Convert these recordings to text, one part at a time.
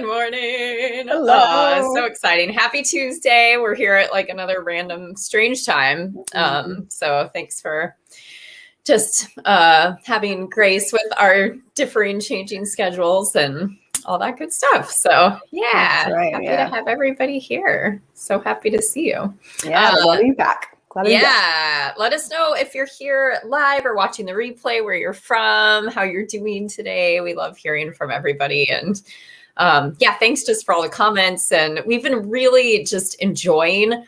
Good morning. Hello. So exciting. Happy Tuesday. We're here at like another random strange time. So thanks for just having grace with our differing, changing schedules and all that good stuff. So yeah, Right, happy to have everybody here. So happy to see you. Yeah, love you back. Glad to be back. Let us know if you're here live or watching the replay, where you're from, how you're doing today. We love hearing from everybody. And thanks just for all the comments. And we've been really just enjoying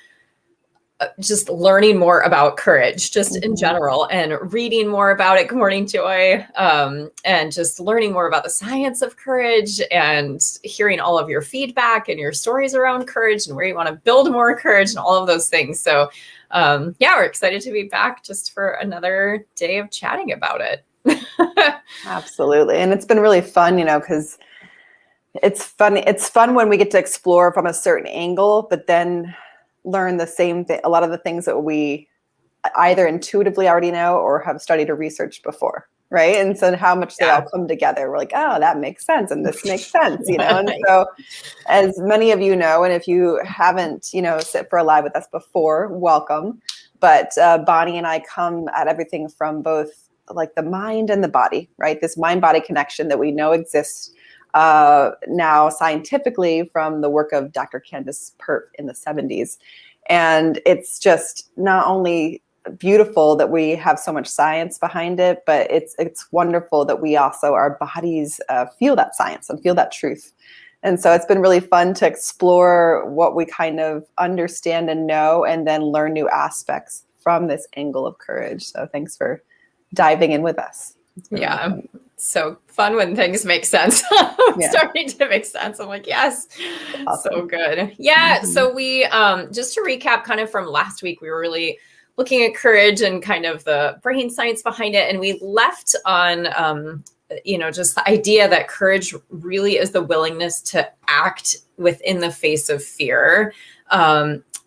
just learning more about courage, just in general, and reading more about it. Good morning, Joy. And just learning more about the science of courage and hearing all of your feedback and your stories around courage and where you want to build more courage and all of those things. So we're excited to be back just for another day of chatting about it. Absolutely. And it's been really fun, because it's fun. It's fun when we get to explore from a certain angle, but then learn the same thing, a lot of the things that we either intuitively already know or have studied or researched before, right? And so how much they all come together, we're like, oh, that makes sense, and this makes sense, And so, as many of you know, and if you haven't, sit for a live with us before, welcome. But Bonnie and I come at everything from both like the mind and the body, right? This mind-body connection that we know exists now scientifically from the work of Dr. Candace Pert in the 70s. And it's just not only beautiful that we have so much science behind it, but it's wonderful that we also, our bodies feel that science and feel that truth. And so it's been really fun to explore what we kind of understand and know, and then learn new aspects from this angle of courage. So thanks for diving in with us. So fun when things make sense. Starting to make sense. I'm like, yes. Awesome. So good. So we just to recap kind of from last week, we were really looking at courage and kind of the brain science behind it. And we left on just the idea that courage really is the willingness to act within the face of fear.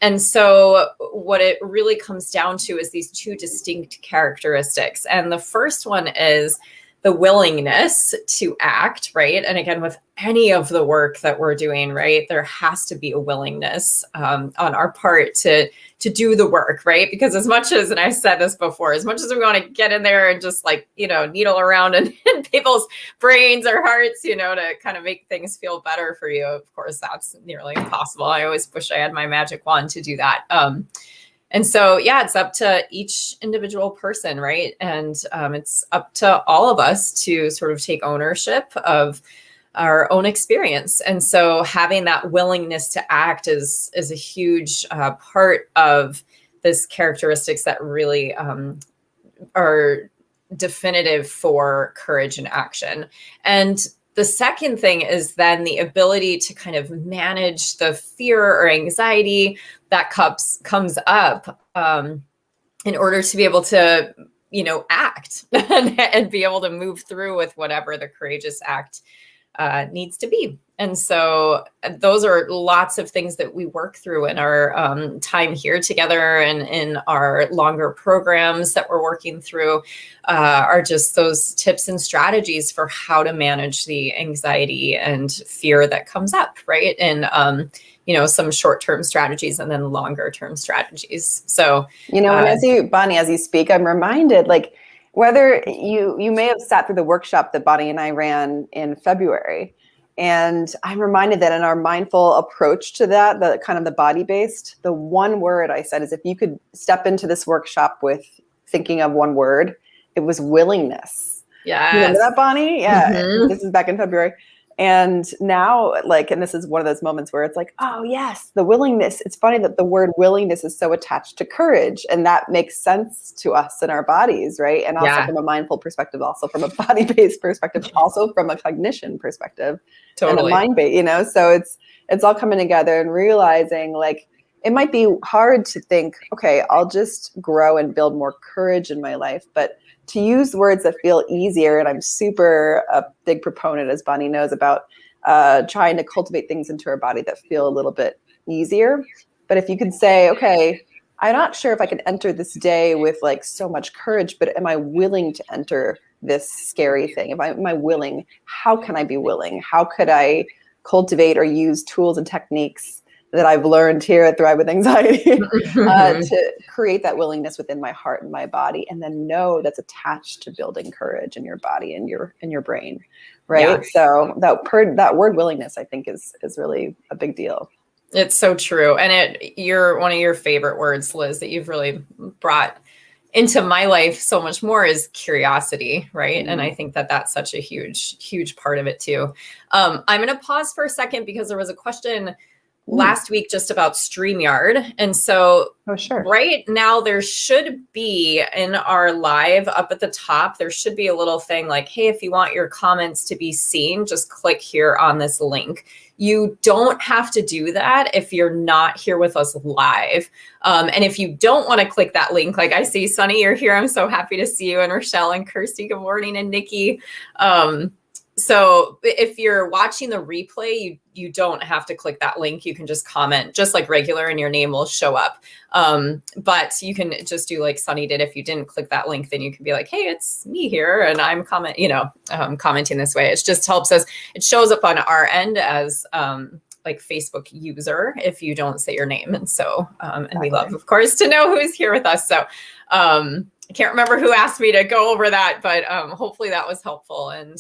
And so what it really comes down to is these two distinct characteristics. And the first one is the willingness to act, right? And again, with any of the work that we're doing, right, there has to be a willingness on our part to do the work, right? Because as much as, and I've said this before, as much as we want to get in there and just like, needle around in people's brains or hearts, to kind of make things feel better for you, of course, that's nearly impossible. I always wish I had my magic wand to do that. And so, it's up to each individual person, right? And it's up to all of us to sort of take ownership of our own experience. And so having that willingness to act is a huge part of this characteristics that really are definitive for courage and action. And the second thing is then the ability to kind of manage the fear or anxiety that comes up in order to be able to, act and be able to move through with whatever the courageous act needs to be. And so those are lots of things that we work through in our time here together, and in our longer programs that we're working through are just those tips and strategies for how to manage the anxiety and fear that comes up, right? And, some short-term strategies and then longer-term strategies. So, and Bonnie, as you speak, I'm reminded, like, whether you may have sat through the workshop that Bonnie and I ran in February. And I'm reminded that in our mindful approach to that, the kind of the body-based, the one word I said is, if you could step into this workshop with thinking of one word, it was willingness. Yeah. You remember that, Bonnie? Yeah. This is back in February. And now, and this is one of those moments where it's like, oh yes, the willingness. It's funny that the word willingness is so attached to courage, and that makes sense to us in our bodies, right? And also from a mindful perspective, also from a body-based perspective, also from a cognition perspective, and a mind-based, so it's all coming together, and realizing, like, it might be hard to think, okay, I'll just grow and build more courage in my life, but to use words that feel easier. And I'm super a big proponent, as Bonnie knows, about trying to cultivate things into our body that feel a little bit easier. But if you can say, okay, I'm not sure if I can enter this day with like so much courage, but am I willing to enter this scary thing? Am I willing? How can I be willing? How could I cultivate or use tools and techniques that I've learned here at Thrive with Anxiety to create that willingness within my heart and my body, and then know that's attached to building courage in your body and your brain, right? Yeah. So that word willingness, I think, is really a big deal. It's so true. And you're one of your favorite words, Liz, that you've really brought into my life so much more is curiosity, right? Mm-hmm. And I think that that's such a huge part of it too. I'm going to pause for a second because there was a question last week just about StreamYard. And so right now there should be in our live up at the top, there should be a little thing like, hey, if you want your comments to be seen, just click here on this link. You don't have to do that if you're not here with us live. And if you don't want to click that link, like I see, Sunny, you're here. I'm so happy to see you. And Rochelle and Kirsty, good morning. And Nikki. So if you're watching the replay, you don't have to click that link. You can just comment just like regular and your name will show up. But you can just do like Sunny did. If you didn't click that link, then you can be like, hey, it's me here. And I'm commenting this way. It just helps us. It shows up on our end as like Facebook user if you don't say your name. And so, and we love, of course, to know who's here with us. So, I can't remember who asked me to go over that, but hopefully that was helpful. And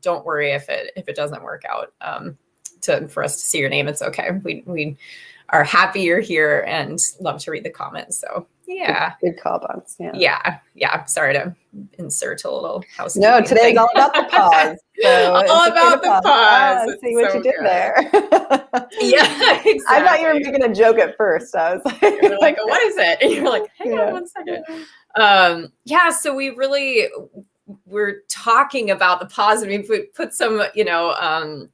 don't worry if it doesn't work out for us to see your name. It's okay. We are happy you're here and love to read the comments. So yeah, good call, Buns. Yeah. Sorry to insert a little housekeeping. No, today's all about the pause. So all about the pause. See what you did there. Yeah, exactly. I thought you were making a joke at first. I was like, you're like, what is it? And you're like, hang on 1 second. So we're talking about the pause, and we put some,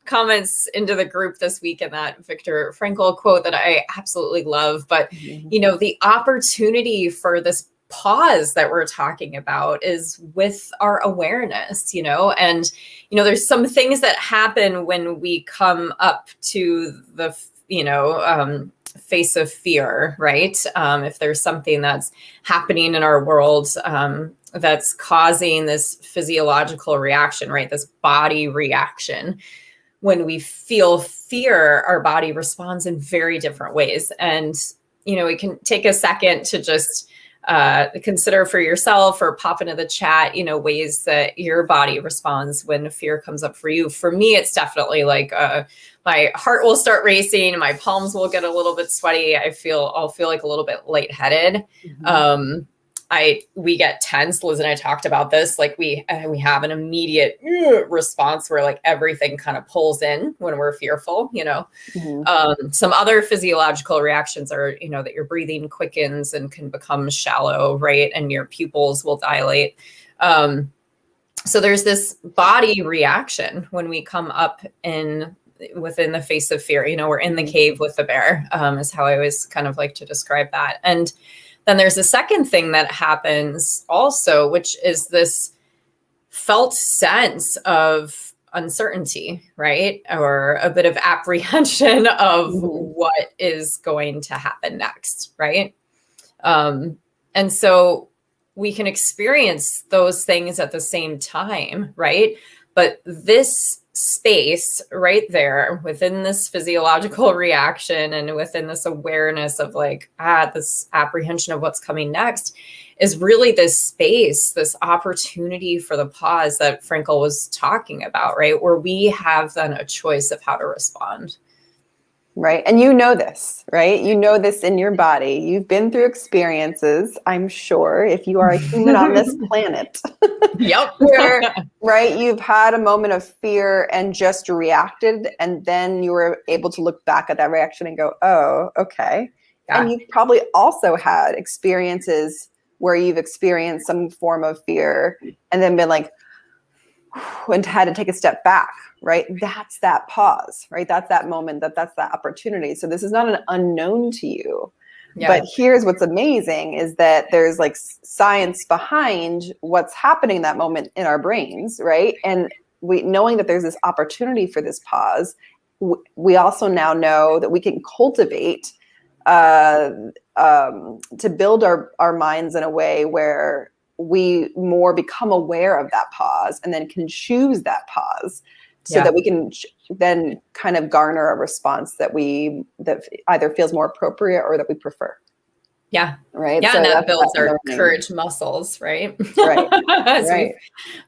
comments into the group this week in that Viktor Frankl quote that I absolutely love. But, the opportunity for this pause that we're talking about is with our awareness, and, there's some things that happen when we come up to the, face of fear, right? If there's something that's happening in our world, that's causing this physiological reaction, right? This body reaction. When we feel fear, our body responds in very different ways. And, it can take a second to just consider for yourself or pop into the chat, ways that your body responds when fear comes up for you. For me, it's definitely like my heart will start racing, my palms will get a little bit sweaty. I'll feel like a little bit lightheaded. Mm-hmm. We get tense. Liz and I talked about this. Like we have an immediate response where like everything kind of pulls in when we're fearful, Mm-hmm. Some other physiological reactions are, that your breathing quickens and can become shallow, right? And your pupils will dilate. So there's this body reaction when we come up within the face of fear. We're in the cave with the bear, is how I always kind of like to describe that. And then there's a second thing that happens also, which is this felt sense of uncertainty, right? Or a bit of apprehension of what is going to happen next, right? And so we can experience those things at the same time, right? But this space right there within this physiological reaction and within this awareness of like, this apprehension of what's coming next is really this space, this opportunity for the pause that Frankl was talking about, right? Where we have then a choice of how to respond. Right. And this, right? This in your body. You've been through experiences, I'm sure, if you are a human on this planet. Yep. Where, right, you've had a moment of fear and just reacted. And then you were able to look back at that reaction and go, oh, okay. Yeah. And you've probably also had experiences where you've experienced some form of fear and then been like, and had to take a step back. Right? That's that pause, right? That's that moment, that's that opportunity. So this is not an unknown to you. Yeah. But here's what's amazing is that there's like science behind what's happening in that moment in our brains, right? And knowing that there's this opportunity for this pause, we also now know that we can cultivate to build our minds in a way where we more become aware of that pause and then can choose that pause so that we can then kind of garner a response that either feels more appropriate or that we prefer. Yeah. Right. Yeah. So and that builds our courage muscles, right? Right. As we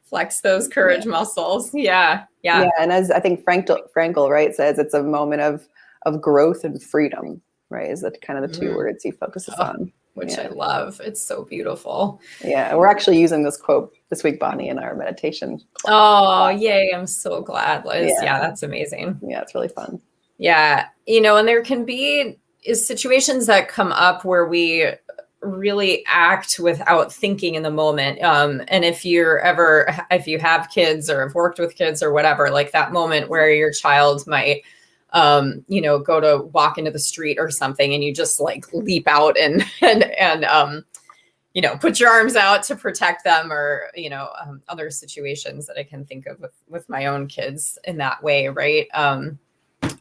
flex those courage muscles. Yeah. Yeah. Yeah. And as I think Frankl, right, says, it's a moment of growth and freedom, right? Is that kind of the two words he focuses on. Which I love. It's so beautiful. Yeah. We're actually using this quote this week, Bonnie, in our meditation class. Oh, yay. I'm so glad, Liz. Yeah, that's amazing. Yeah, it's really fun. Yeah. And there can be situations that come up where we really act without thinking in the moment. And if you have kids or have worked with kids or whatever, like that moment where your child might go to walk into the street or something and you just like leap out and put your arms out to protect them, or, other situations that I can think of with my own kids in that way. Right.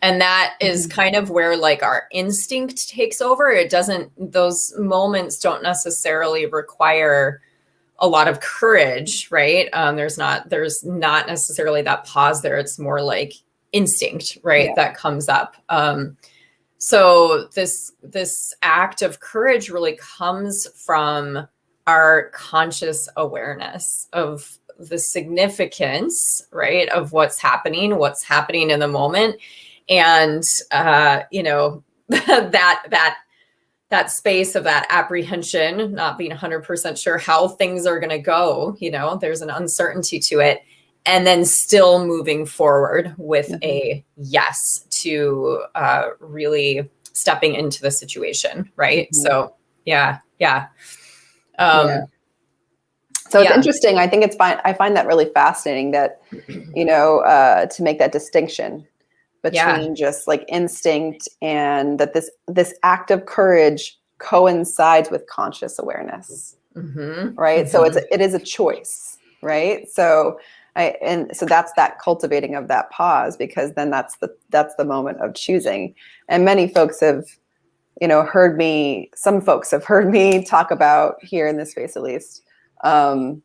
And that is kind of where like our instinct takes over. Those moments don't necessarily require a lot of courage, right? There's not necessarily that pause there. It's more like instinct, right? That comes up. So this act of courage really comes from our conscious awareness of the significance, right, of what's happening in the moment. And, that space of that apprehension, not being 100% sure how things are going to go, there's an uncertainty to it. And then still moving forward with a yes to really stepping into the situation. Right. So, yeah. So it's interesting. I think I find that really fascinating that, to make that distinction between just like instinct and that this act of courage coincides with conscious awareness. Right. So it is a choice. Right. So so that's that cultivating of that pause, because then that's the moment of choosing. And many folks have, some folks have heard me talk about, here in this space at least, how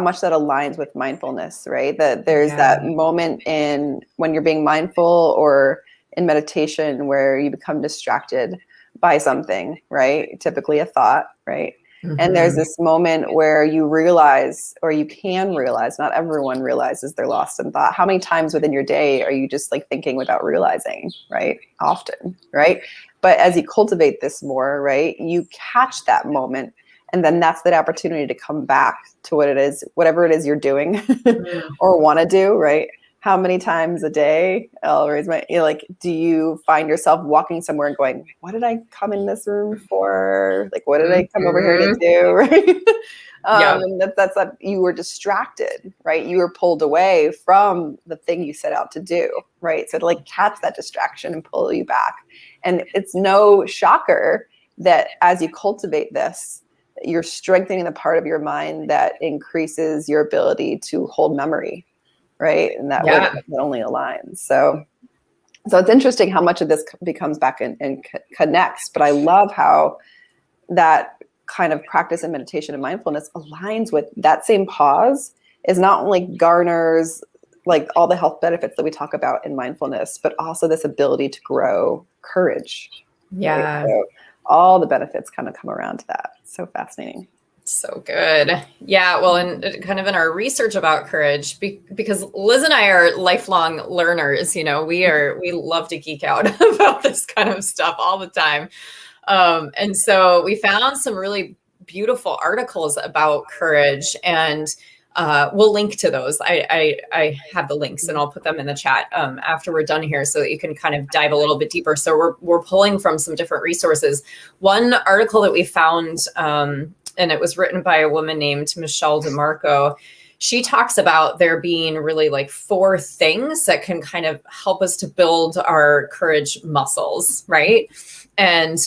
much that aligns with mindfulness, right? That there's that moment when you're being mindful or in meditation where you become distracted by something, right? Typically a thought, right? And there's this moment where you realize, or you can realize, not everyone realizes they're lost in thought. How many times within your day are you just like thinking without realizing, right? Often, right? But as you cultivate this more, right, you catch that moment. And then that's that opportunity to come back to whatever it is you're doing or want to do, right? How many times a day, I'll raise do you find yourself walking somewhere and going, what did I come in this room for? Like, what did I come over here to do? Right. And that's that you were distracted, right? You were pulled away from the thing you set out to do, right? So to like catch that distraction and pull you back. And it's no shocker that as you cultivate this, you're strengthening the part of your mind that increases your ability to hold memory, right? And that way that only aligns. So it's interesting how much of this becomes back and connects. But I love how that kind of practice and meditation and mindfulness aligns with that same pause, is not only garners like all the health benefits that we talk about in mindfulness, but also this ability to grow courage. Yeah. Right? So all the benefits kind of come around to that. So fascinating. So good. Yeah. Well, and kind of in our research about courage, because Liz and I are lifelong learners, we love to geek out about this kind of stuff all the time. And so we found some really beautiful articles about courage, and we'll link to those. I have the links and I'll put them in the chat after we're done here, so that you can kind of dive a little bit deeper. So we're pulling from some different resources. One article that we found, and it was written by a woman named Michelle DeMarco. She talks about there being really like 4 things that can kind of help us to build our courage muscles, right? And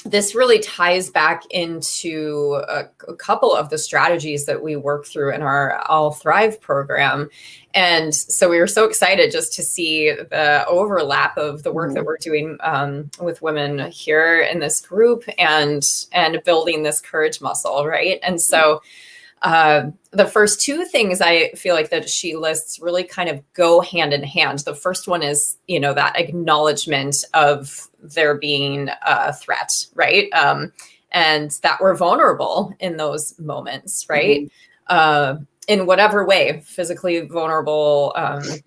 this really ties back into a couple of the strategies that we work through in our All Thrive program. And so we were so excited just to see the overlap of the work that we're doing with women here in this group and building this courage muscle, right? And so The first two things I feel like that she lists really kind of go hand in hand. The first one is, that acknowledgement of there being a threat, right? And that we're vulnerable in those moments, right? In whatever way, physically vulnerable,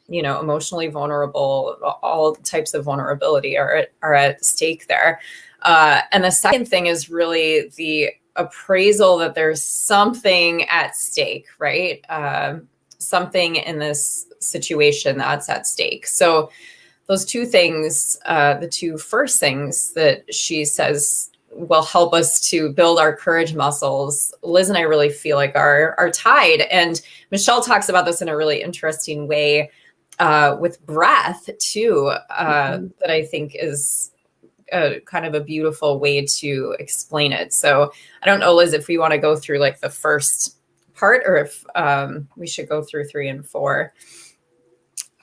emotionally vulnerable, all types of vulnerability are at stake there. And the second thing is really the appraisal that there's something at stake, right? Something in this situation that's at stake. So those two things, the two first things that she says will help us to build our courage muscles, Liz and I really feel like are tied. And Michelle talks about this in a really interesting way with breath too, that I think is kind of a beautiful way to explain it. So I don't know, Liz, if we want to go through like the first part or if we should go through 3 and 4.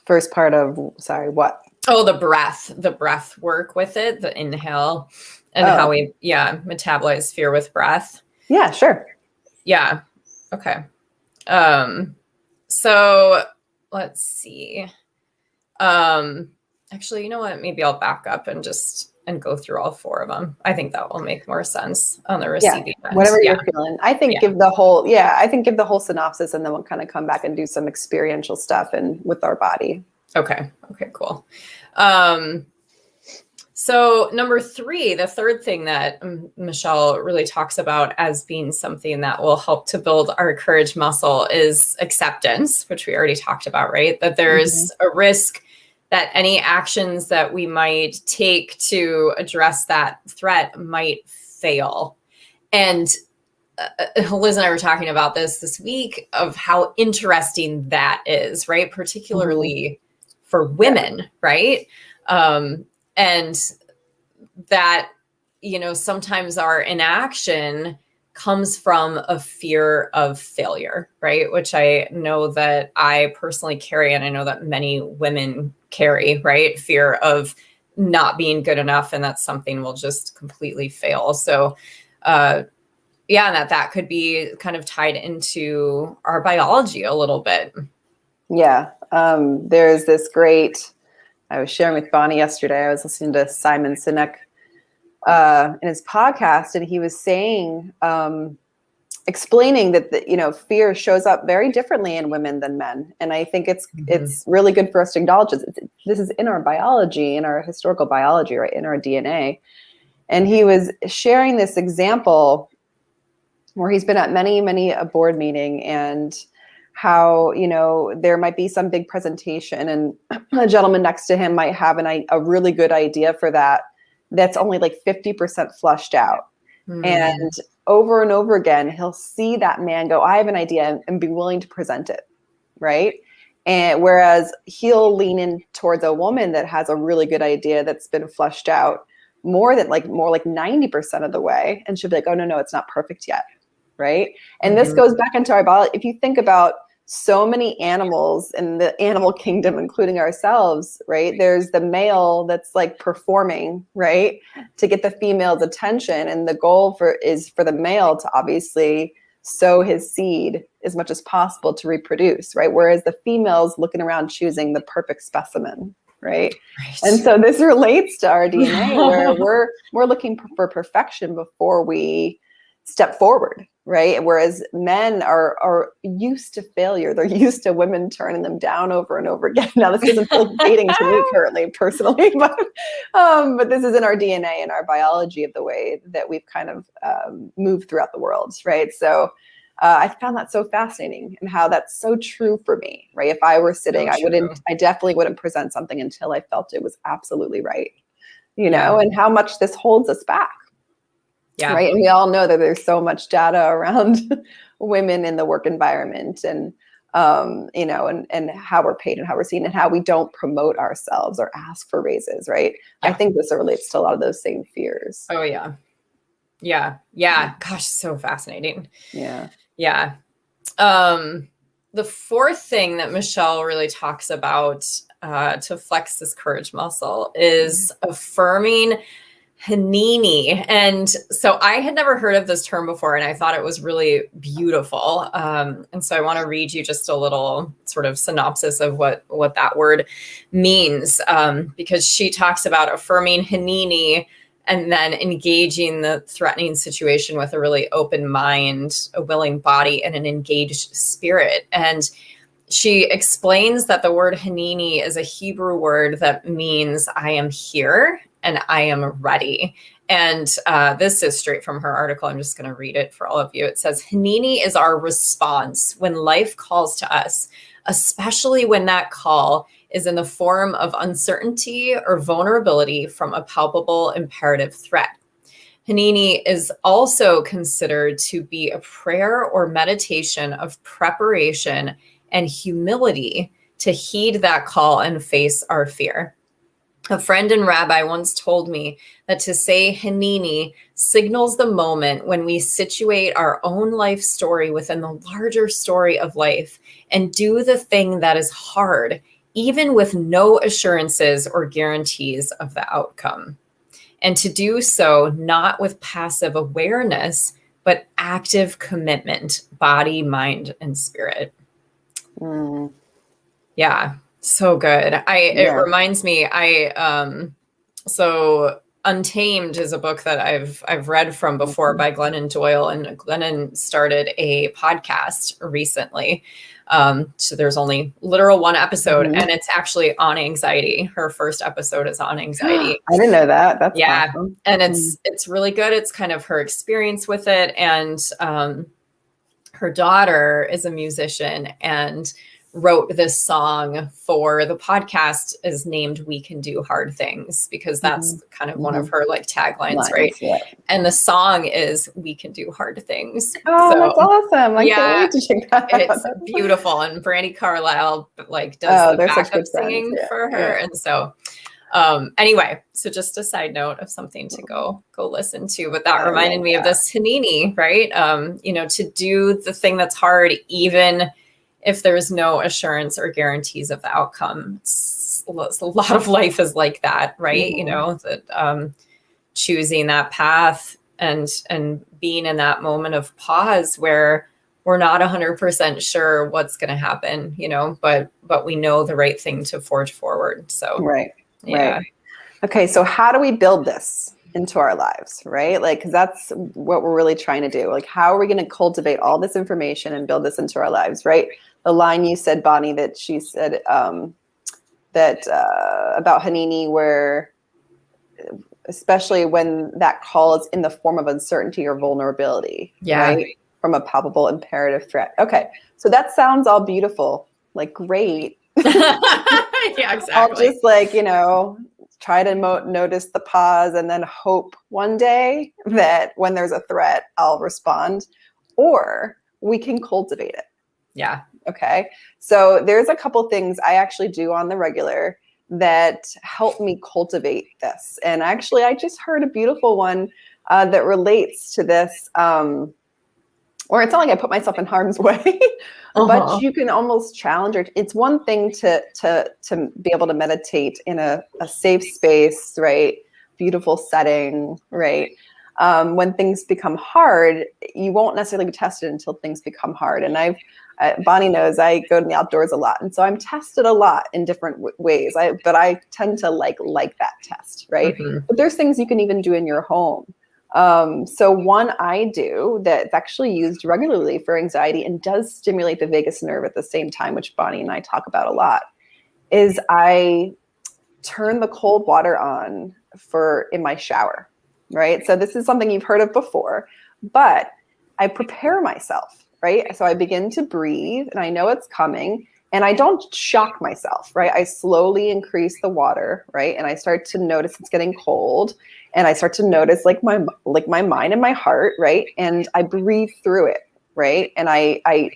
First part of, sorry, what? Oh, the breath work with it, the inhale and how we, metabolize fear with breath. Yeah, sure. Yeah. Okay. So let's see. Actually, you know what? Maybe I'll back up and go through all 4 of them. I think that will make more sense on the receiving end. Whatever you're feeling. I think give the whole synopsis and then we'll kind of come back and do some experiential stuff and with our body. Okay, cool. So number 3, the third thing that Michelle really talks about as being something that will help to build our courage muscle is acceptance, which we already talked about, right? That there's a risk that any actions that we might take to address that threat might fail. And Liz and I were talking about this week of how interesting that is, right? Particularly for women, right? And that, sometimes our inaction comes from a fear of failure, right? Which I know that I personally carry, and I know that many women carry, right? Fear of not being good enough and that something will just completely fail. So, and that could be kind of tied into our biology a little bit. Yeah. There's this great, I was sharing with Bonnie yesterday, I was listening to Simon Sinek in his podcast, and he was saying, explaining that, fear shows up very differently in women than men. And I think it's really good for us to acknowledge this is in our biology, in our historical biology, right? In our DNA. And he was sharing this example where he's been at many a board meeting and how, there might be some big presentation and a gentleman next to him might have a really good idea for that's only like 50% flushed out. And over and over again, he'll see that man go, I have an idea, and be willing to present it. Right. And whereas he'll lean in towards a woman that has a really good idea that's been flushed out more like 90% of the way. And she'll be like, oh, no, it's not perfect yet. Right. And this goes back into our biology. If you think about so many animals in the animal kingdom, including ourselves, right? There's the male that's like performing, right, to get the female's attention. And the goal is for the male to obviously sow his seed as much as possible to reproduce, right? Whereas the female's looking around choosing the perfect specimen, right? And so this relates to our DNA where we're looking for perfection before we step forward, right? Whereas men are used to failure. They're used to women turning them down over and over again. Now, this doesn't feel dating to me currently, personally, but this is in our DNA and our biology of the way that we've kind of moved throughout the world, right? So I found that so fascinating and how that's so true for me, right? If I were sitting, I definitely wouldn't present something until I felt it was absolutely right, and how much this holds us back. Yeah. Right. And we all know that there's so much data around women in the work environment and, and how we're paid and how we're seen and how we don't promote ourselves or ask for raises. Right. Yeah. I think this relates to a lot of those same fears. Oh, yeah. Yeah. Yeah. Gosh, so fascinating. Yeah. Yeah. The fourth thing that Michelle really talks about to flex this courage muscle is affirming Panini. And so I had never heard of this term before, and I thought it was really beautiful. And so I want to read you just a little sort of synopsis of what that word means, because she talks about affirming Panini and then engaging the threatening situation with a really open mind, a willing body, and an engaged spirit. And she explains that the word Hanini is a Hebrew word that means I am here and I am ready. And this is straight from her article. I'm just going to read it for all of you. It says, Hanini is our response when life calls to us, especially when that call is in the form of uncertainty or vulnerability from a palpable imperative threat. Hanini is also considered to be a prayer or meditation of preparation and humility to heed that call and face our fear. A friend and rabbi once told me that to say Hanini signals the moment when we situate our own life story within the larger story of life and do the thing that is hard, even with no assurances or guarantees of the outcome. And to do so not with passive awareness, but active commitment, body, mind, and spirit. Yeah, so good. It reminds me, so Untamed is a book that I've read from before by Glennon Doyle, and Glennon started a podcast recently. So there's only literal one episode, and it's actually on anxiety. Her first episode is on anxiety. I didn't know that. That's awesome. And it's really good. It's kind of her experience with it, and her daughter is a musician and wrote this song for the podcast is named We Can Do Hard Things, because that's kind of one of her like taglines, right? Yeah. And the song is We Can Do Hard Things. Oh, so, that's awesome. I can't wait to check that out. It's beautiful. And Brandy Carlisle like does the backup singing for her. And so anyway, so just a side note of something to go listen to, but that reminded me of this Hanini, right? To do the thing that's hard, even if there's no assurance or guarantees of the outcome. A lot of life is like that, right? That choosing that path and being in that moment of pause where we're not 100% sure what's going to happen, but we know the right thing to forge forward. So, right. Okay. So how do we build this into our lives, right? Like, cause that's what we're really trying to do. Like, how are we going to cultivate all this information and build this into our lives, right? The line you said, Bonnie, that she said that about Hanini, where especially when that call is in the form of uncertainty or vulnerability, right? From a palpable imperative threat. Okay, so that sounds all beautiful, like great. Yeah, exactly. I'll just try to notice the pause and then hope one day that when there's a threat, I'll respond, or we can cultivate it. Yeah. Okay. So there's a couple things I actually do on the regular that help me cultivate this. And actually, I just heard a beautiful one that relates to this. Or it's not like I put myself in harm's way, but you can almost challenge it. It's one thing to be able to meditate in a safe space, right? Beautiful setting, right? When things become hard, you won't necessarily be tested until things become hard. And Bonnie knows I go to the outdoors a lot. And so I'm tested a lot in different ways. But I tend to like that test, right? But there's things you can even do in your home. So one I do that's actually used regularly for anxiety and does stimulate the vagus nerve at the same time, which Bonnie and I talk about a lot, is I turn the cold water on in my shower, right? So this is something you've heard of before, but I prepare myself, right? So I begin to breathe and I know it's coming and I don't shock myself, right? I slowly increase the water, right? And I start to notice it's getting cold and I start to notice like my mind and my heart, right? And I breathe through it, right? And I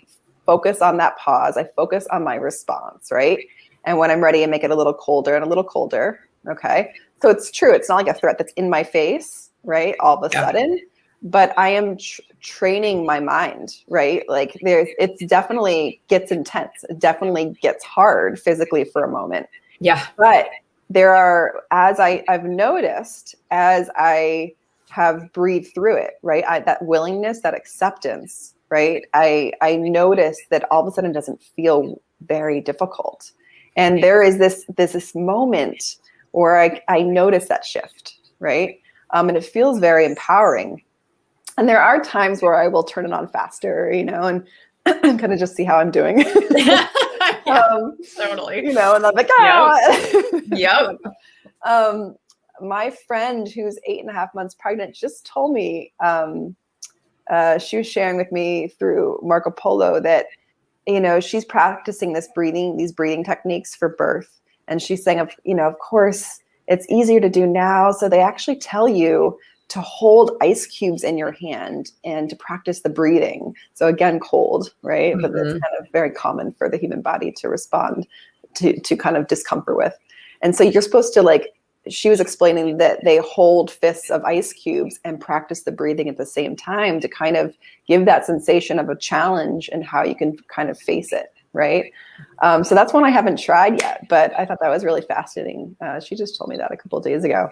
focus on that pause. I focus on my response, right? And when I'm ready, I make it a little colder and a little colder, okay? So it's true. It's not like a threat that's in my face, right? All of a sudden, but I am training my mind, right? Like it definitely gets intense. It definitely gets hard physically for a moment. Yeah. But I've noticed as I have breathed through it, right? That willingness, that acceptance, right? I notice that all of a sudden it doesn't feel very difficult. And there is this moment where I notice that shift, right? And it feels very empowering. And there are times where I will turn it on faster, and kind of just see how I'm doing. Totally. And I'm like, Yep. My friend who's 8.5 months pregnant just told me, she was sharing with me through Marco Polo that, she's practicing these breathing techniques for birth. And she's saying, of course, it's easier to do now. So they actually tell you to hold ice cubes in your hand and to practice the breathing. So again, cold, right? Mm-hmm. But it's kind of very common for the human body to respond to kind of discomfort with. And so you're supposed to she was explaining that they hold fists of ice cubes and practice the breathing at the same time to kind of give that sensation of a challenge and how you can kind of face it, right? So that's one I haven't tried yet, but I thought that was really fascinating. She just told me that a couple of days ago.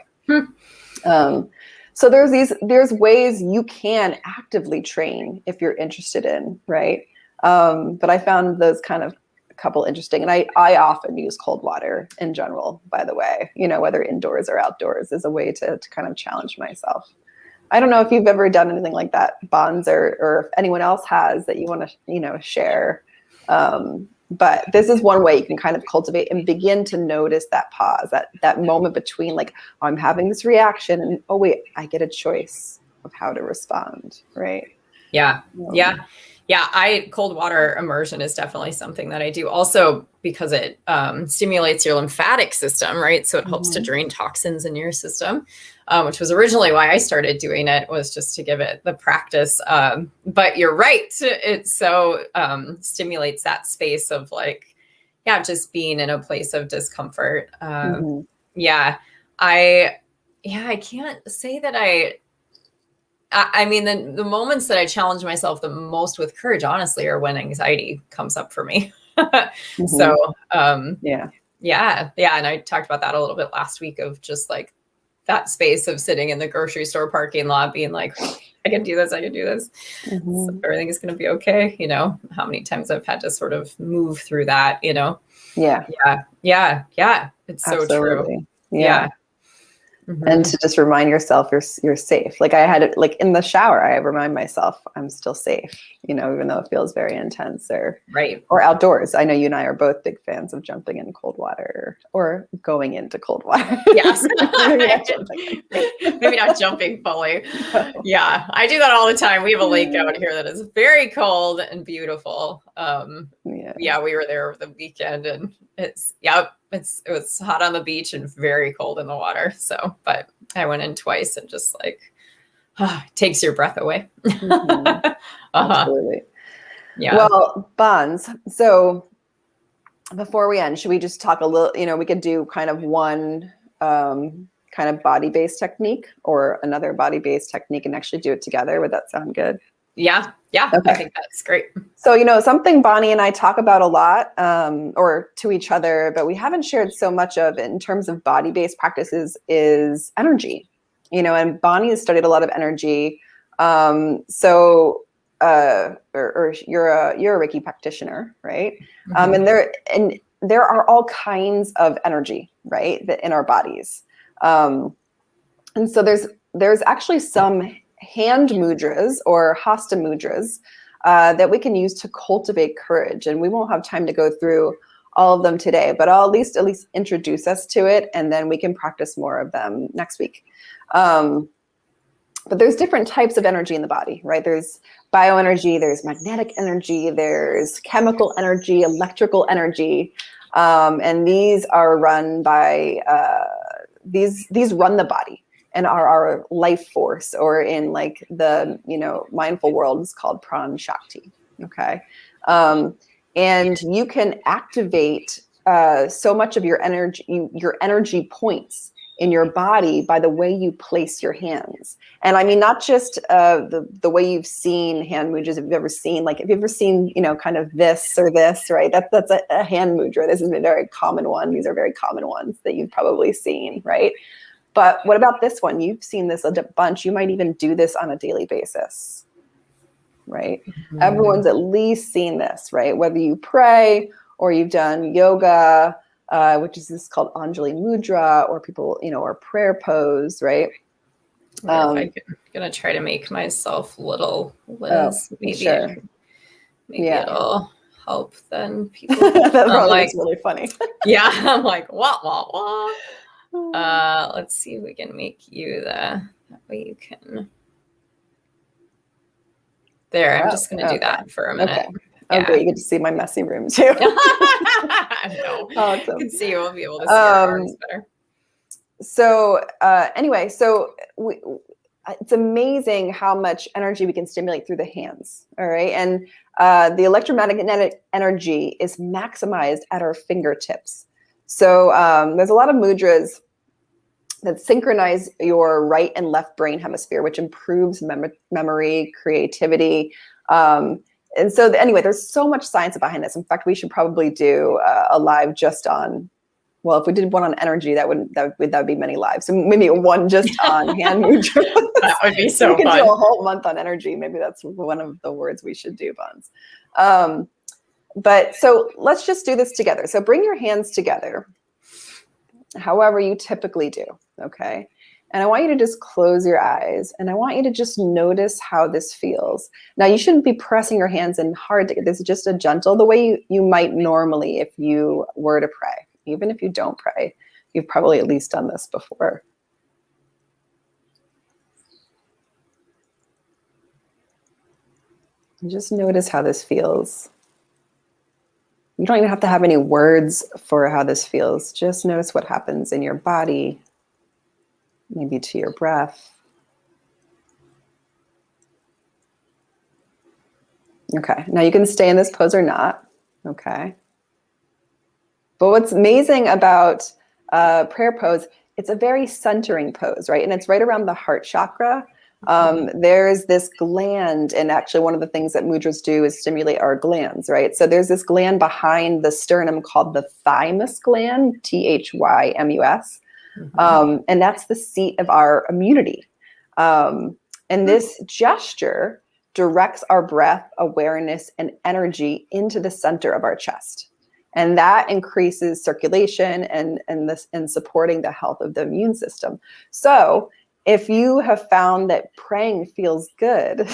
So there's ways you can actively train if you're interested in, right? But I found those kind of couple interesting, and I often use cold water in general, by the way, whether indoors or outdoors, is a way to kind of challenge myself. I don't know if you've ever done anything like that, Bonds, or if anyone else has that you want to share. But this is one way you can kind of cultivate and begin to notice that pause, that moment between I'm having this reaction and, oh wait, I get a choice of how to respond, right? Yeah. Cold water immersion is definitely something that I do also because it stimulates your lymphatic system, right? So it helps to drain toxins in your system, which was originally why I started doing it, was just to give it the practice. But you're right. It so stimulates that space of just being in a place of discomfort. I can't say that I mean, the moments that I challenge myself the most with courage, honestly, are when anxiety comes up for me. So, And I talked about that a little bit last week of just that space of sitting in the grocery store parking lot, being like, I can do this. So everything is going to be okay. How many times I've had to sort of move through that, Yeah. It's so true. Yeah. And to just remind yourself you're safe. I had it in the shower, I remind myself I'm still safe, even though it feels very intense, or outdoors. I know you and I are both big fans of jumping in cold water or going into cold water. Yes. Maybe not jumping fully. Yeah. I do that all the time. We have a lake out here that is very cold and beautiful. We were there over the weekend, and it was hot on the beach and very cold in the water. So, but I went in twice and just takes your breath away. Absolutely. Yeah. Well, Bonds. So before we end, should we just talk a little, we could do kind of one kind of body-based technique or another body-based technique and actually do it together. Would that sound good? Yeah. Okay. I think that's great. So, something Bonnie and I talk about a lot, or to each other, but we haven't shared so much of in terms of body-based practices is energy, and Bonnie has studied a lot of energy. Or you're a Reiki practitioner, right? And there are all kinds of energy, right, that in our bodies. And so there's actually some hand mudras or hasta mudras that we can use to cultivate courage. And we won't have time to go through all of them today, but I'll at least introduce us to it, and then we can practice more of them next week. But there's different types of energy in the body, right? There's bioenergy, there's magnetic energy, there's chemical energy, electrical energy, and these are run by these run the body and are our life force, or in the mindful world is called pran shakti. Okay, and you can activate so much of your energy points in your body by the way you place your hands. And I mean, not just the way you've seen hand mudras. If you've ever seen, kind of this or this, right? That's a hand mudra. This is a very common one. These are very common ones that you've probably seen, right? But what about this one? You've seen this a bunch. You might even do this on a daily basis, right? Mm-hmm. Everyone's at least seen this, right? Whether you pray or you've done yoga, which is this called Anjali Mudra, or people, or prayer pose, right? I'm gonna try to make myself little, Liz. Maybe, sure. Maybe it'll help then people. That probably is really funny. Yeah, I'm like, wah, wah, wah. Let's see if we can make you that way you can. There, I'm just gonna do that for a minute. Okay. Yeah. Okay, you get to see my messy room too. No, awesome. You can see, we'll be able to see your arms better. So anyway, it's amazing how much energy we can stimulate through the hands. All right. And the electromagnetic energy is maximized at our fingertips. So there's a lot of mudras that synchronize your right and left brain hemisphere, which improves memory, creativity. And so anyway, there's so much science behind this. In fact, we should probably do a live just on, well, if we did one on energy, that would be many lives. So maybe one just on hand mudras. That would be so fun. We could do a whole month on energy. Maybe that's one of the words we should do, Buns. But so let's just do this together. So bring your hands together, however you typically do, okay? And I want you to just close your eyes, and I want you to just notice how this feels. Now, you shouldn't be pressing your hands in hard. This is just a gentle, the way you might normally if you were to pray. Even if you don't pray, you've probably at least done this before. And just notice how this feels. You don't even have to have any words for how this feels. Just notice what happens in your body, maybe to your breath. Okay, now you can stay in this pose or not, okay? But what's amazing about prayer pose, it's a very centering pose, right? And it's right around the heart chakra. There's this gland, and actually one of the things that mudras do is stimulate our glands, right? So there's this gland behind the sternum called the thymus gland, Thymus. And that's the seat of our immunity. And this gesture directs our breath, awareness, and energy into the center of our chest. And that increases circulation and supporting the health of the immune system. So if you have found that praying feels good,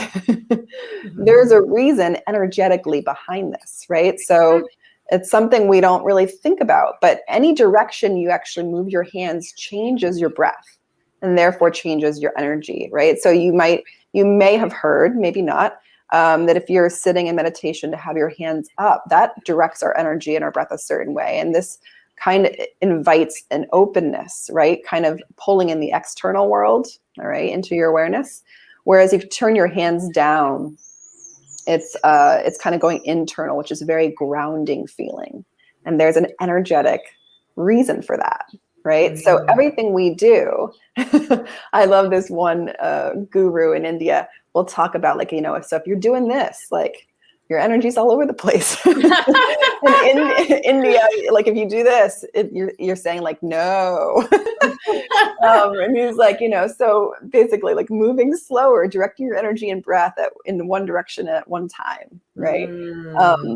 there's a reason energetically behind this, right? So it's something we don't really think about, but any direction you actually move your hands changes your breath and therefore changes your energy, right? So you may have heard, maybe not, that if you're sitting in meditation to have your hands up, that directs our energy and our breath a certain way. And this kind of invites an openness, right? Kind of pulling in the external world, all right, into your awareness. Whereas if you turn your hands down, it's kind of going internal, which is a very grounding feeling. And there's an energetic reason for that, right? Mm-hmm. So everything we do, I love this one guru in India will talk about, like, so if you're doing this, like, your energy's all over the place. And in India, like, if you do this, you're saying, like, no. And he's like, so basically, like, moving slower, directing your energy and breath in one direction at one time, right?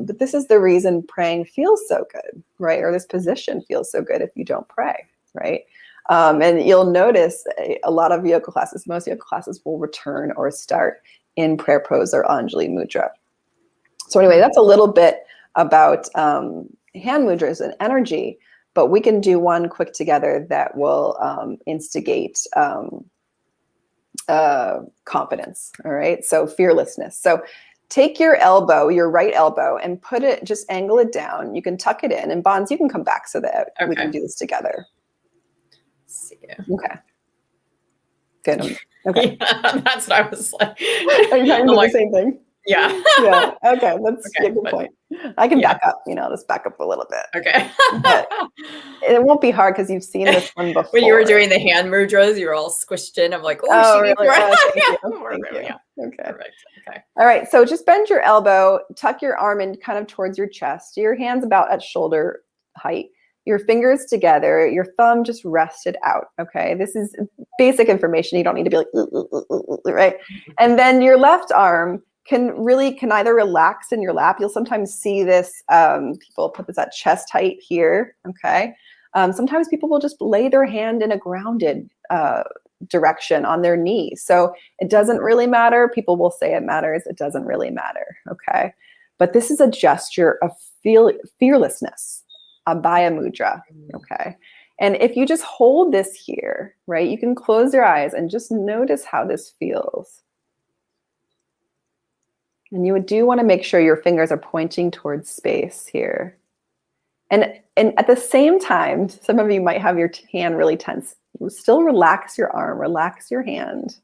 But this is the reason praying feels so good, right? Or this position feels so good if you don't pray, right? And you'll notice a lot of yoga classes, most yoga classes will return or start in prayer pose or Anjali Mudra. So anyway, that's a little bit about hand mudras and energy, but we can do one quick together that will instigate confidence, all right? So fearlessness. So take your right elbow, and just angle it down. You can tuck it in, and Bonds, you can come back so that we can do this together. Let's see. Okay. Good. Okay. Yeah, that's what I was like. Are you trying to do the same thing? Yeah. Yeah. Okay. That's Okay, a good but point. I can yeah. back up, just back up a little bit. Okay. But it won't be hard because you've seen this one before. When you were doing the hand mudras, you were all squished in. I'm like, oh, she needs really? more. Thank Yeah, you. more Thank room. you. Yeah. Okay. Perfect. Okay. All right. So just bend your elbow, tuck your arm in kind of towards your chest. Your hands about at shoulder height. Your fingers together. Your thumb just rested out. Okay. This is basic information. You don't need to be like, right? And then your left arm can either relax in your lap. You'll sometimes see this. People put this at chest height here. Okay. Sometimes people will just lay their hand in a grounded direction on their knee. So it doesn't really matter. People will say it matters. It doesn't really matter. Okay. But this is a gesture of fearlessness, Abhaya Mudra. Okay. And if you just hold this here, right, you can close your eyes and just notice how this feels. And you do want to make sure your fingers are pointing towards space here. And at the same time, some of you might have your hand really tense. Still relax your arm, relax your hand.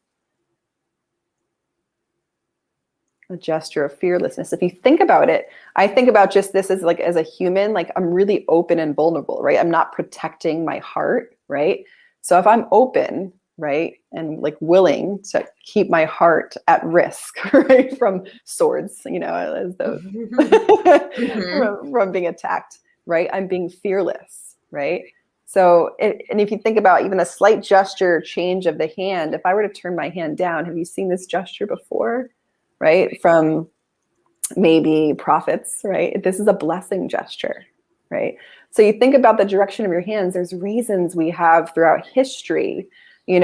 A gesture of fearlessness. If you think about it, I think about just this as like as a human, like I'm really open and vulnerable, right? I'm not protecting my heart, right? So if I'm open, right, and like willing to keep my heart at risk, right, from swords, as those from being attacked, right? I'm being fearless, right? So, and if you think about even a slight gesture change of the hand, if I were to turn my hand down, have you seen this gesture before, right? From maybe prophets, right? This is a blessing gesture, right? So you think about the direction of your hands. There's reasons we have throughout history, seen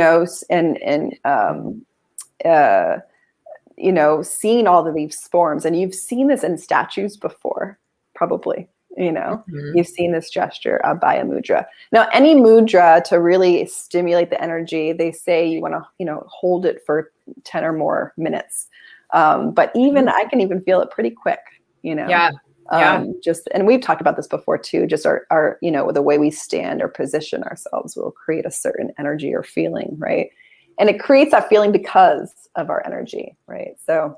all of these forms, and you've seen this in statues before, probably. You've seen this gesture, Abhaya Mudra. Now, any mudra to really stimulate the energy, they say you want to, hold it for 10 or more minutes. But even I can even feel it pretty quick, Yeah. And we've talked about this before too, just our the way we stand or position ourselves will create a certain energy or feeling, right? And it creates that feeling because of our energy, right? So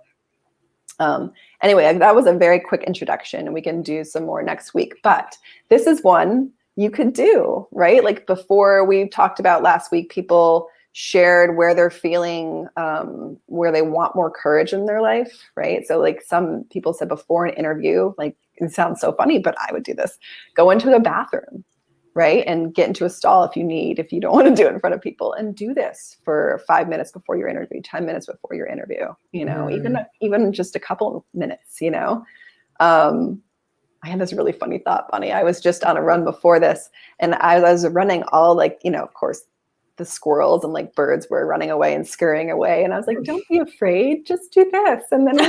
anyway, that was a very quick introduction, and we can do some more next week. But this is one you could do, right? Like before we talked about last week, people shared where they're feeling, where they want more courage in their life, right? So like some people said before an interview, like it sounds so funny, but I would do this. Go into the bathroom, right? And get into a stall if you don't want to do it in front of people, and do this for 5 minutes before your interview, 10 minutes before your interview, even just a couple of minutes, I had this really funny thought, Bonnie. I was just on a run before this, and I was running all of course, the squirrels and like birds were running away and scurrying away. And I was like, don't be afraid, just do this. And then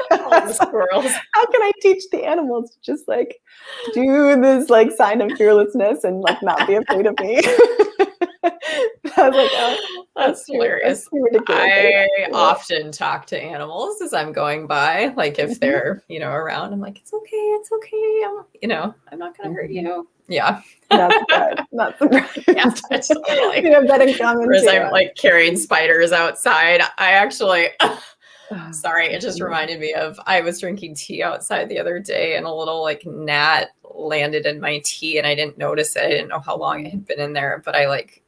all the squirrels. How can I teach the animals to just like do this like sign of fearlessness and like not be afraid of me? I was like, oh, that's hilarious. That's I often talk to animals as I'm going by, like if they're, around, I'm like, it's okay. I'm not going to hurt you. Yeah. Not surprised. Yeah, totally. We have that in common. Whereas I'm like carrying spiders outside. I actually, sorry, it just reminded me of, I was drinking tea outside the other day and a little like gnat landed in my tea and I didn't notice it. I didn't know how long it had been in there, but I like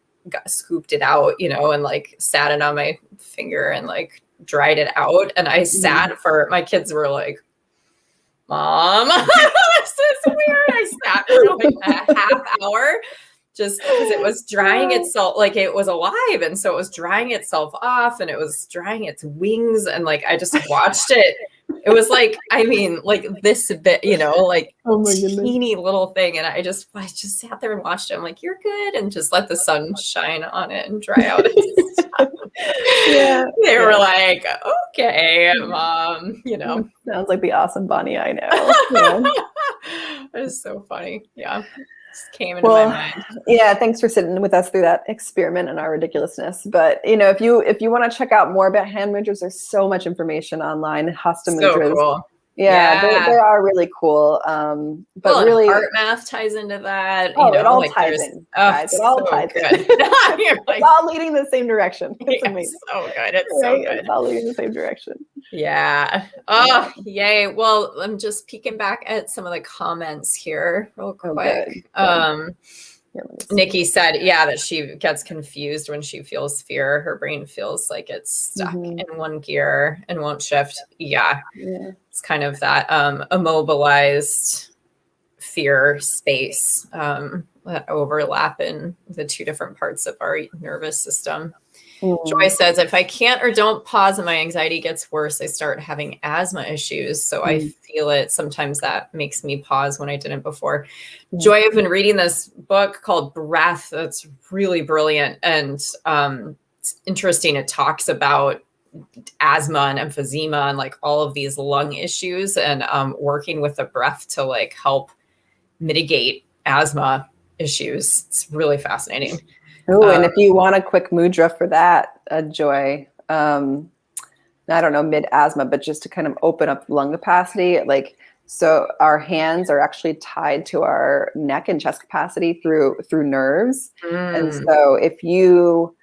scooped it out, and like sat it on my finger and like dried it out. And I sat for, my kids were like, Mom, this is weird. I sat for like a half hour just because it was drying itself, like it was alive. And so it was drying itself off and it was drying its wings. And like, I just watched it. It was like, like this bit, like teeny little thing. And I just sat there and watched it. I'm like, you're good. And just let the sun shine on it and dry out. They were like, okay, Mom, Sounds like the awesome Bonnie I know. It was so funny. Yeah. Just came into my mind. Yeah, thanks for sitting with us through that experiment and our ridiculousness. But if you want to check out more about hand mudras, there's so much information online. Hasta Mudras. Cool. Yeah, they are really cool. But really, art math ties into that. Oh, it all ties in, guys. It all ties in. It's all leading the same direction. It's amazing. So good. It's so good. It's all leading the same direction. Yeah. Oh, yay. Well, I'm just peeking back at some of the comments here real quick. Good. Nikki said, that she gets confused when she feels fear. Her brain feels like it's stuck in one gear and won't shift. Yeah. It's kind of that immobilized fear space that overlap in the two different parts of our nervous system. Joy says, if I can't or don't pause and my anxiety gets worse, I start having asthma issues. So I feel it. Sometimes that makes me pause when I didn't before. Joy, I've been reading this book called Breath. That's really brilliant. And it's interesting. It talks about asthma and emphysema and like all of these lung issues and working with the breath to like help mitigate asthma issues. It's really fascinating. Oh, and if you want a quick mudra for that, Joy, I don't know, mid asthma, but just to kind of open up lung capacity, like, so our hands are actually tied to our neck and chest capacity through nerves. And so if you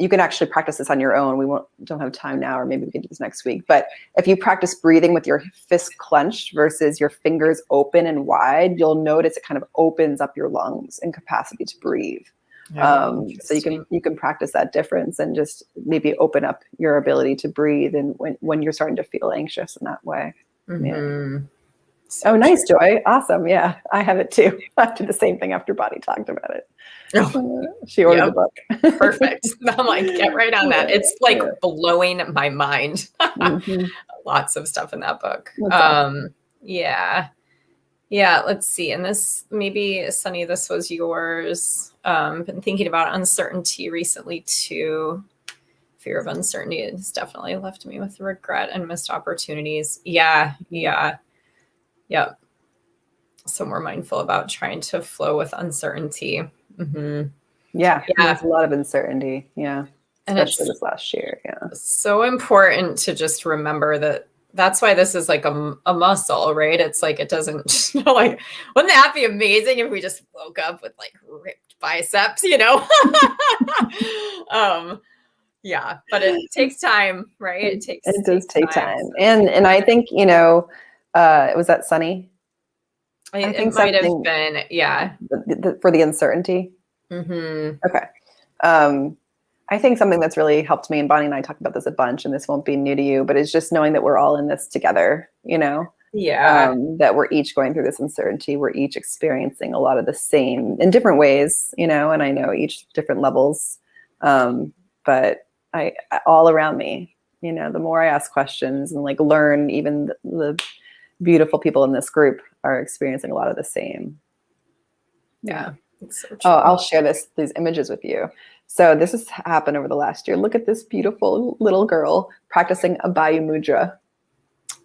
can actually practice this on your own. Don't have time now, or maybe we can do this next week. But if you practice breathing with your fist clenched versus your fingers open and wide, you'll notice it kind of opens up your lungs and capacity to breathe. So you can practice that difference and just maybe open up your ability to breathe, and when you're starting to feel anxious in that way. So nice, Joy. Awesome. Yeah, I have it too. I did the same thing after Bonnie talked about it. She ordered the book. Perfect. I'm like, get right on that. It's like blowing my mind. Lots of stuff in that book. Let's see. And this, maybe Sunny, this was yours. Been thinking about uncertainty recently too. Fear of uncertainty has definitely left me with regret and missed opportunities. Yeah. So we're mindful about trying to flow with uncertainty. There's a lot of uncertainty. Especially this last year. So important to just remember that. That's why this is like a muscle, right? It's like, it doesn't, like, wouldn't that be amazing if we just woke up with like ripped biceps, but it takes time, right? It does take time. And I think, was that Sunny? I think it might have been, for the uncertainty. Okay. I think something that's really helped me, and Bonnie and I talked about this a bunch, and this won't be new to you, but it's just knowing that we're all in this together, that we're each going through this uncertainty. We're each experiencing a lot of the same in different ways, and I know each different levels. But I all around me, the more I ask questions and like learn, even the beautiful people in this group are experiencing a lot of the same. Yeah. So I'll share these images with you. So this has happened over the last year. Look at this beautiful little girl practicing a Bayu Mudra.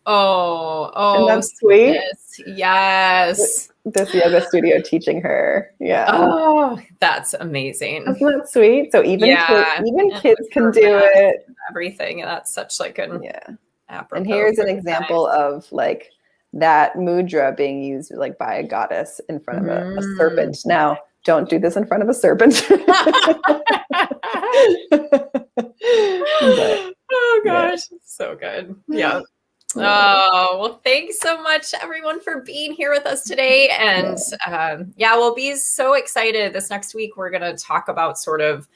Oh, isn't that sweet? Yes. This yoga studio teaching her. Yeah. Oh, that's amazing. Isn't that sweet? So even kids can do it. Everything. And that's such like an apropos. And here's an example of like that mudra being used like by a goddess in front of a serpent. Now, don't do this in front of a serpent. Oh gosh, so good. Yeah. Oh, well, thanks so much everyone for being here with us today. And we'll be so excited. This next week, we're going to talk about sort of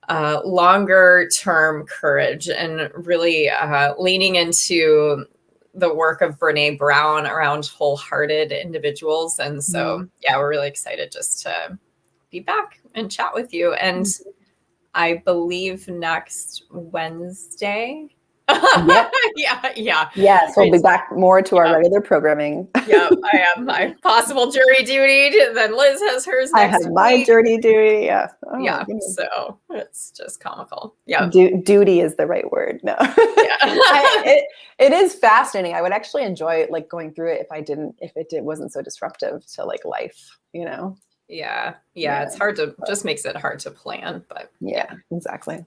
longer term courage and really leaning into the work of Brene Brown around wholehearted individuals. And so, we're really excited just to be back and chat with you. And I believe next Wednesday. Yep. Yes, we'll be back more to our regular programming. I have my possible jury duty, and then Liz has hers next week. I have my jury duty. So it's just comical. Duty is the right word. No. It is fascinating. I would actually enjoy like going through it if it wasn't so disruptive to like life, it's hard to just makes it hard to plan, but exactly.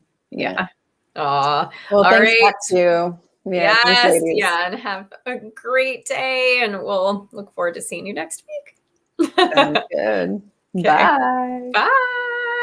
Well, thanks back to you. Yeah, thanks, Yes. ladies. Yeah. And have a great day. And we'll look forward to seeing you next week. Sounds good. Okay. Bye. Bye.